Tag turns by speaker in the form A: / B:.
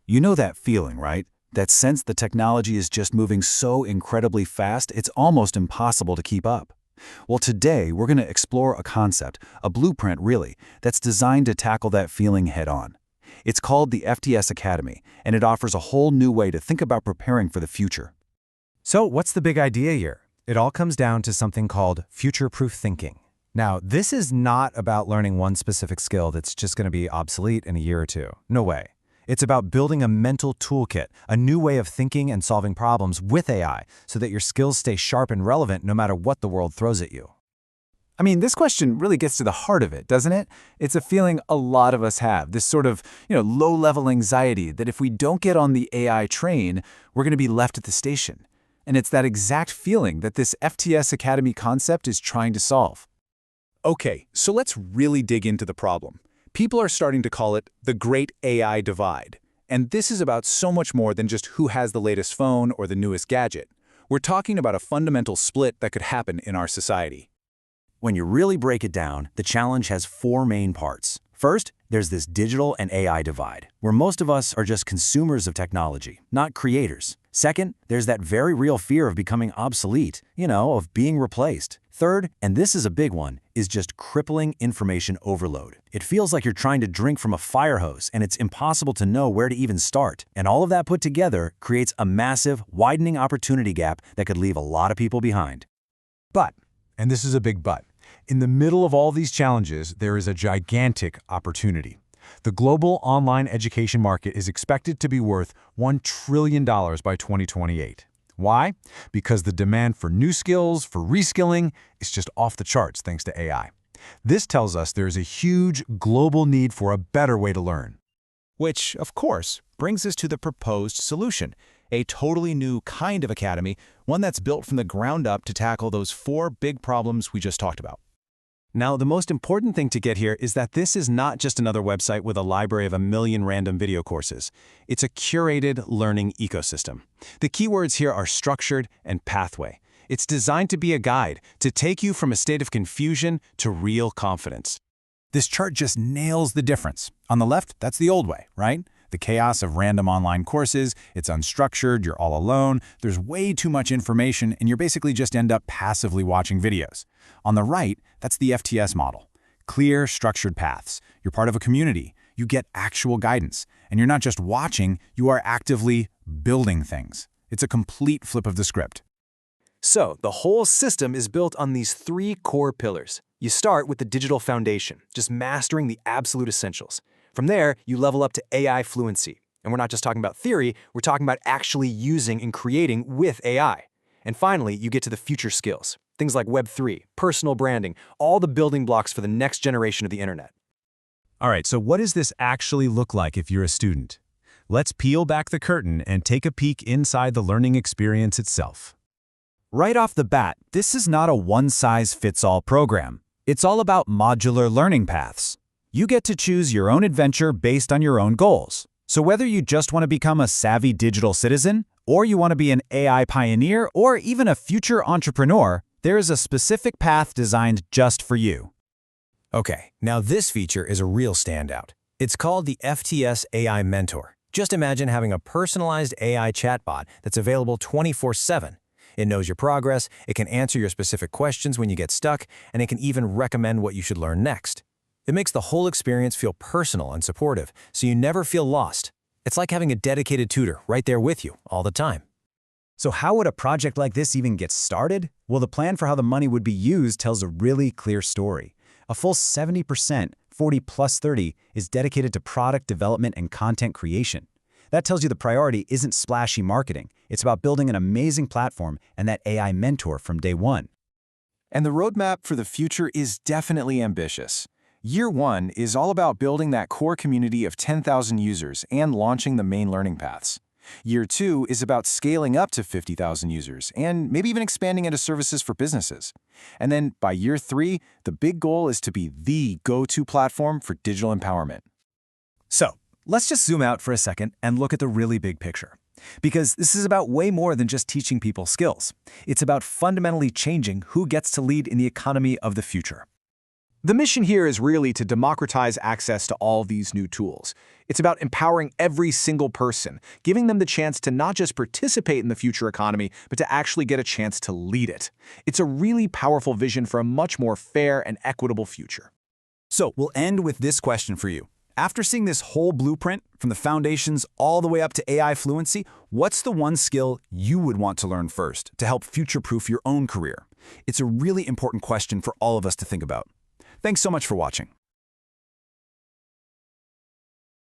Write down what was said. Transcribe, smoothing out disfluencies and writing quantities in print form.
A: You know that feeling, right? That sense the technology is just moving so incredibly fast, it's almost impossible to keep up. Well, today we're going to explore a concept, a blueprint really, that's designed to tackle that feeling head-on. It's called the FTS Academy, and it offers a whole new way to think about preparing for the future.
B: So what's the big idea here? It all comes down to something called future-proof thinking. Now, this is not about learning one specific skill that's just going to be obsolete in a year or two. No way. It's about building a mental toolkit, a new way of thinking and solving problems with AI so that your skills stay sharp and relevant no matter what the world throws at you.
C: I mean, this question really gets to the heart of it, doesn't it? It's a feeling a lot of us have, this sort of, low-level anxiety that if we don't get on the AI train, we're going to be left at the station. And it's that exact feeling that this FTS Academy concept is trying to solve.
D: Okay, so let's really dig into the problem. People are starting to call it the Great AI Divide. And this is about so much more than just who has the latest phone or the newest gadget. We're talking about a fundamental split that could happen in our society.
A: When you really break it down, the challenge has four main parts. First, there's this digital and AI divide, where most of us are just consumers of technology, not creators. Second, there's that very real fear of becoming obsolete, of being replaced. Third, and this is a big one, is just crippling information overload. It feels like you're trying to drink from a fire hose and it's impossible to know where to even start. And all of that put together creates a massive, widening opportunity gap that could leave a lot of people behind.
B: But, and this is a big but, in the middle of all these challenges, there is a gigantic opportunity. The global online education market is expected to be worth $1 trillion by 2028. Why? Because the demand for new skills, for reskilling, is just off the charts thanks to AI. This tells us there is a huge global need for a better way to learn.
D: Which, of course, brings us to the proposed solution, a totally new kind of academy, one that's built from the ground up to tackle those four big problems we just talked about.
B: Now, the most important thing to get here is that this is not just another website with a library of a million random video courses. It's a curated learning ecosystem. The keywords here are structured and pathway. It's designed to be a guide, to take you from a state of confusion to real confidence.
C: This chart just nails the difference. On the left, that's the old way, right? The chaos of random online courses, it's unstructured, you're all alone, there's way too much information, and you basically just end up passively watching videos. On the right, that's the FTS model. Clear, structured paths. You're part of a community. You get actual guidance. And you're not just watching, you are actively building things. It's a complete flip of the script.
E: So, the whole system is built on these three core pillars. You start with the digital foundation, just mastering the absolute essentials. From there, you level up to AI fluency. And we're not just talking about theory, we're talking about actually using and creating with AI. And finally, you get to the future skills. Things like Web3, personal branding, all the building blocks for the next generation of the internet.
B: All right, so what does this actually look like if you're a student? Let's peel back the curtain and take a peek inside the learning experience itself.
C: Right off the bat, this is not a one-size-fits-all program. It's all about modular learning paths. You get to choose your own adventure based on your own goals. So whether you just want to become a savvy digital citizen, or you want to be an AI pioneer, or even a future entrepreneur, there is a specific path designed just for you.
E: Okay, now this feature is a real standout. It's called the FTS AI Mentor. Just imagine having a personalized AI chatbot that's available 24/7. It knows your progress, it can answer your specific questions when you get stuck, and it can even recommend what you should learn next. It makes the whole experience feel personal and supportive, so you never feel lost. It's like having a dedicated tutor right there with you all the time.
C: So how would a project like this even get started? Well, the plan for how the money would be used tells a really clear story. A full 70%, 40 plus 30, is dedicated to product development and content creation. That tells you the priority isn't splashy marketing. It's about building an amazing platform and that AI mentor from day one.
D: And the roadmap for the future is definitely ambitious. Year one is all about building that core community of 10,000 users and launching the main learning paths. Year two is about scaling up to 50,000 users and maybe even expanding into services for businesses. And then by year three, the big goal is to be the go-to platform for digital empowerment.
C: So, let's just zoom out for a second and look at the really big picture. Because this is about way more than just teaching people skills. It's about fundamentally changing who gets to lead in the economy of the future.
F: The mission here is really to democratize access to all these new tools.
B: It's about empowering every single person, giving them the chance to not just participate in the future economy, but to actually get a chance to lead it. It's a really powerful vision for a much more fair and equitable future.
C: So we'll end with this question for you. After seeing this whole blueprint, from the foundations all the way up to AI fluency, what's the one skill you would want to learn first to help future-proof your own career? It's a really important question for all of us to think about. Thanks so much for watching.